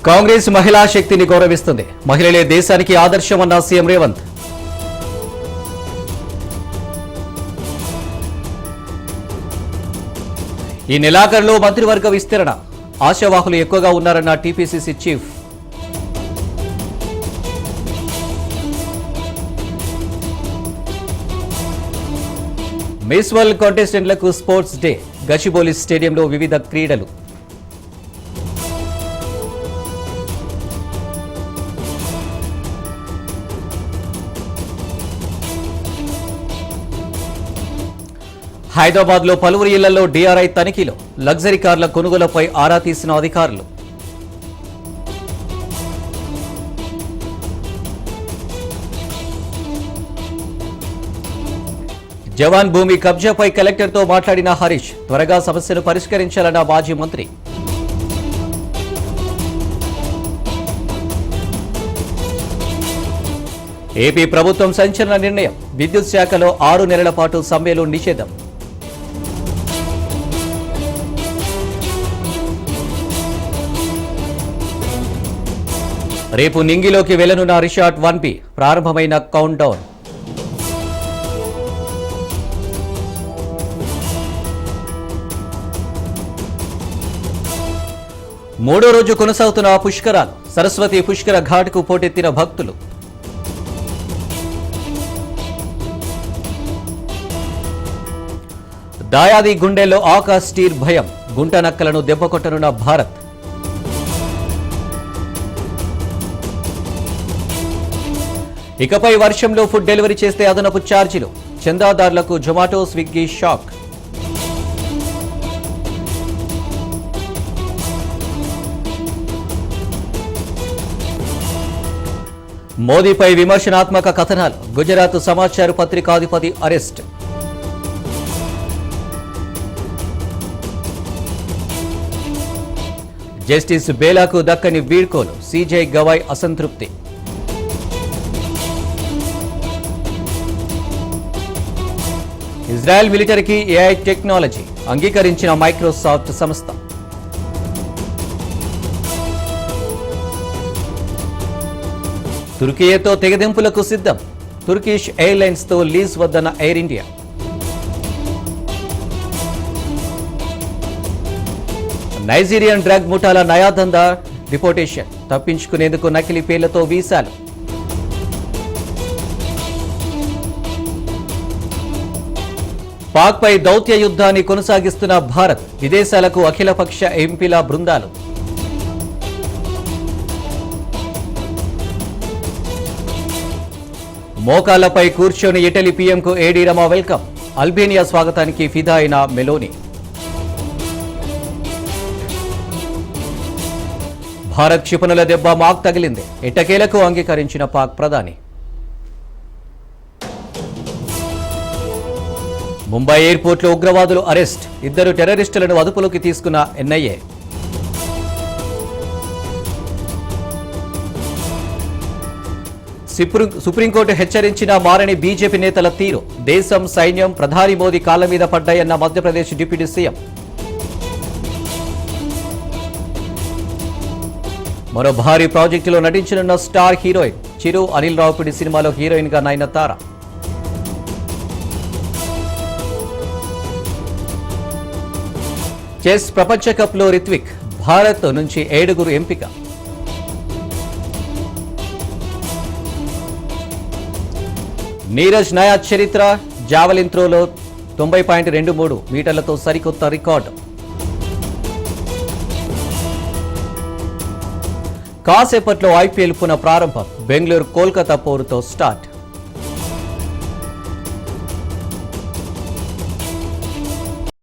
కాంగ్రెస్ మహిళా శక్తిని గౌరవిస్తుంది. మహిళలే దేశానికి ఆదర్శమన్న సీఎం రేవంత్. ఈ నెలాఖరులో మంత్రివర్గ విస్తరణ, ఆశావాహులు ఎక్కువగా ఉన్నారన్న టీపీసీసీ చీఫ్. మిస్ వరల్డ్ కాంటెస్టెంట్లకు స్పోర్ట్స్ డే, గచ్చిబౌలి స్టేడియంలో వివిధ క్రీడలు. హైదరాబాద్లో పలువురు ఇళ్లలో డీఆర్ఐ తనిఖీలు, లగ్జరీ కార్ల కొనుగోలుపై ఆరా తీసిన అధికారులు. జవాన్ భూమి కబ్జాపై కలెక్టర్తో మాట్లాడిన హరీష్, త్వరగా సమస్యను పరిష్కరించాలన్న మాజీ మంత్రి. ఏపీ ప్రభుత్వం సంచలన నిర్ణయం, విద్యుత్ శాఖలో 6 నెలల పాటు సమ్మెలు నిషేధం. రేపు నింగిలోకి వెళ్లనున్న రిషార్ట్ 1B, ప్రారంభమైన కౌంట్ డౌన్. మూడో రోజు కొనసాగుతున్న పుష్కరాలు, సరస్వతి పుష్కర ఘాట్కు పోటెత్తిన భక్తులు. దాయాది గుండెల్లో ఆకాశ్ టీర్ భయం, గుంట నక్కలను దెబ్బకొట్టనున్న భారత్. ఇకపై వర్షంలో ఫుడ్ డెలివరీ చేస్తే అదనపు ఛార్జీలు, చందాదారులకు జొమాటో స్విగ్గీ షాక్. మోదీపై విమర్శనాత్మక కథనాలు, గుజరాత్ సమాచార పత్రికాధిపతి అరెస్ట్. జస్టిస్ బేలాకు దక్కని వీడ్కోలు, సీజే గవాయ్ అసంతృప్తి. ఇజ్రాయెల్ మిలిటరీకి ఏఐ టెక్నాలజీ అంగీకరించిన మైక్రోసాఫ్ట్ సంస్థ. తుర్కియేతో తెగదెంపులకు సిద్ధం, తుర్కిష్ ఎయిర్లైన్స్తో లీజ్ వద్దన్న ఎయిర్ ఇండియా. నైజీరియన్ డ్రగ్ ముఠాల నయాదందా డిపోటేషన్, తప్పించుకునేందుకు నకిలీ పేర్లతో వీసాలు. పాక్పై దౌత్య యుద్ధాన్ని కొనసాగిస్తున్న భారత్, విదేశాలకు అఖిలపక్ష ఎంపీల బృందాలు. మోకాళ్లపై కూర్చొని ఇటలీ పీఎంకు ఏడీ రమా వెల్కమ్, అల్బేనియా స్వాగతానికి ఫిదా అయిన మెలోని. భారత్ క్షిపణుల దెబ్బ మాక్ తగిలింది, ఎట్టకేలకు అంగీకరించిన పాక్ ప్రధాని. ముంబై ఎయిర్పోర్ట్లో ఉగ్రవాదులు అరెస్ట్, 2 టెర్రరిస్టులను అదుపులోకి తీసుకున్న ఎన్ఐఏ. సుప్రీంకోర్టు హెచ్చరించిన మారని బీజేపీ నేతల తీరు, దేశం సైన్యం ప్రధాని మోదీ కాళ్ల మీద పడ్డాయన్న మధ్యప్రదేశ్ డిప్యూటీ సీఎం. మరో భారీ ప్రాజెక్టులో నటించనున్న స్టార్ హీరోయిన్ చిరు, అనిల్ రావుపూడి సినిమాలో హీరోయిన్ గా నయనతార. చెస్ ప్రపంచ కప్లో రిత్విక్, భారత్ నుంచి 7 ఎంపిక. నీరజ్ నయా చరిత్ర, జావలిన్ త్రోలో 90.23 మీటర్లతో సరికొత్త రికార్డు. కాసేపట్లో ఐపీఎల్ పునః ప్రారంభం, బెంగళూరు కోల్కతా పోరుతో స్టార్ట్.